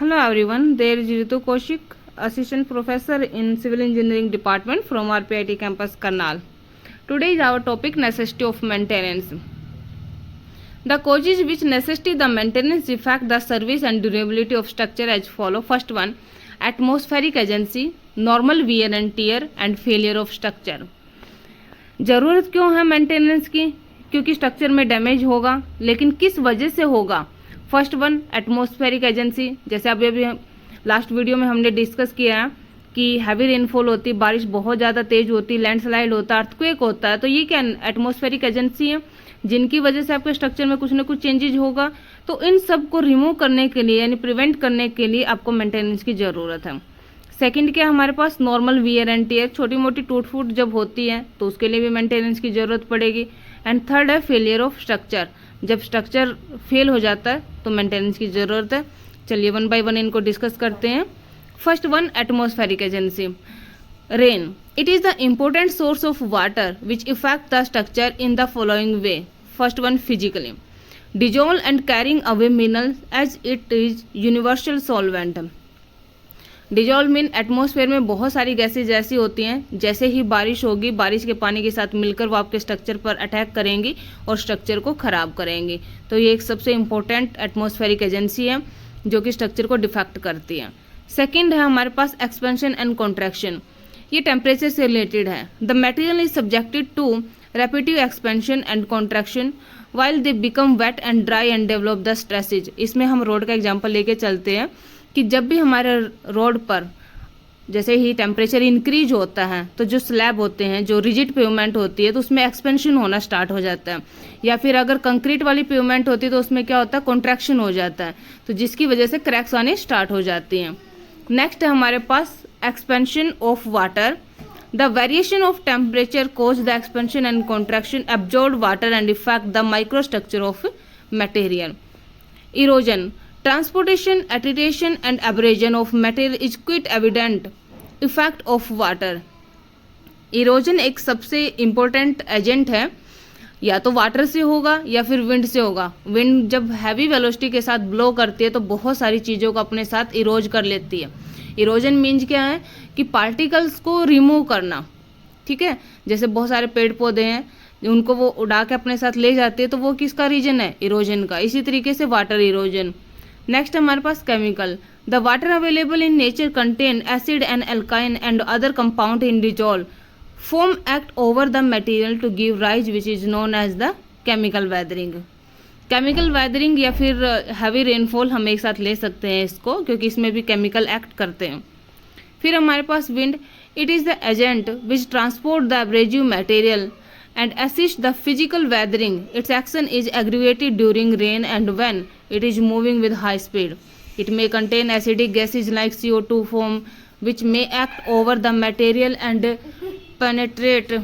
Hello everyone, there is Ritu Kaushik, Assistant Professor in Civil Engineering Department from RPIT campus Karnal. Today is our topic necessity of maintenance. The causes which necessitate the maintenance affect the service and durability of structure as follow. First one, atmospheric agency, normal wear and tear and failure of structure. ज़रूरत क्यों है maintenance की? क्योंकि structure में damage होगा, लेकिन किस वजह से होगा? फर्स्ट वन, एटमॉस्फेरिक एजेंसी, जैसे अभी लास्ट वीडियो में हमने डिस्कस किया है कि हैवी रेनफॉल होती है, बारिश बहुत ज़्यादा तेज होती है, लैंडस्लाइड होता है, अर्थक्वेक होता है, तो ये क्या एटमॉस्फेरिक एजेंसी है जिनकी वजह से आपके स्ट्रक्चर में कुछ ना कुछ चेंजेज होगा। तो इन सब को रिमूव करने के लिए यानी प्रिवेंट करने के लिए आपको मेंटेनेंस की ज़रूरत है। सेकंड क्या हमारे पास नॉर्मल वियर एंड टियर, छोटी मोटी टूट फूट जब होती है तो उसके लिए भी मेंटेनेंस की ज़रूरत पड़ेगी। एंड थर्ड है फेलियर ऑफ स्ट्रक्चर, जब स्ट्रक्चर फेल हो जाता है तो मेंटेनेंस की ज़रूरत है। चलिए वन बाय वन इनको डिस्कस करते हैं। First one, atmospheric agency. Rain, it is the important source of water which effect the structure in the following way. First one, physically dissolve and carrying away minerals as it is universal solvent. Dissolve mean atmosphere में बहुत सारी gases ऐसी होती हैं, जैसे ही बारिश होगी बारिश के पानी के साथ मिलकर वो आपके स्ट्रक्चर पर अटैक करेंगी और स्ट्रक्चर को ख़राब करेंगी। तो ये एक सबसे इम्पोर्टेंट एटमॉस्फेरिक एजेंसी है जो कि स्ट्रक्चर को डिफेक्ट करती है। सेकेंड है हमारे पास एक्सपेंशन एंड कॉन्ट्रैक्शन, ये टेम्परेचर से रिलेटेड है। The material is subjected to repetitive expansion and contraction while they become wet and dry and develop the stresses. इसमें हम रोड का एग्जाम्पल लेके चलते हैं कि जब भी हमारे रोड पर जैसे ही टेम्परेचर इंक्रीज होता है तो जो स्लैब होते हैं, जो रिजिड पेवमेंट होती है, तो उसमें एक्सपेंशन होना स्टार्ट हो जाता है। या फिर अगर कंक्रीट वाली पेवमेंट होती है तो उसमें क्या होता है, कॉन्ट्रैक्शन हो जाता है, तो जिसकी वजह से क्रैक्स आने स्टार्ट हो जाती हैं। नेक्स्ट है हमारे पास expansion of water. The variation of temperature cause the expansion and contraction absorb water and effect the microstructure of material. Erosion, transportation, attrition and abrasion of material is quite evident effect of water. Erosion एक सबसे important agent है, या तो water से होगा या फिर wind से होगा। विंड जब हैवी वेलोसिटी के साथ ब्लो करती है तो बहुत सारी चीज़ों को अपने साथ इरोज कर लेती है। इरोजन मीन्स क्या है कि पार्टिकल्स को रिमूव करना, ठीक है। जैसे बहुत सारे पेड़ पौधे हैं उनको वो उड़ा के अपने साथ ले जाते हैं, तो वो किसका रीजन है, इरोजन का। इसी तरीके से वाटर इरोजन। नेक्स्ट हमारे पास chemical. The water available in nature contain acid and एल्काइन and other compound in dissolve form act over the material to give rise which is known as the chemical weathering. Chemical weathering या फिर heavy rainfall हम एक साथ ले सकते हैं इसको, क्योंकि इसमें भी केमिकल एक्ट करते हैं। फिर हमारे पास wind, it is the agent which transport the abrasive material and assist the physical weathering. Its action is aggravated during rain and when it is moving with high speed. It may contain acidic gases like CO2 foam which may act over the material and penetrate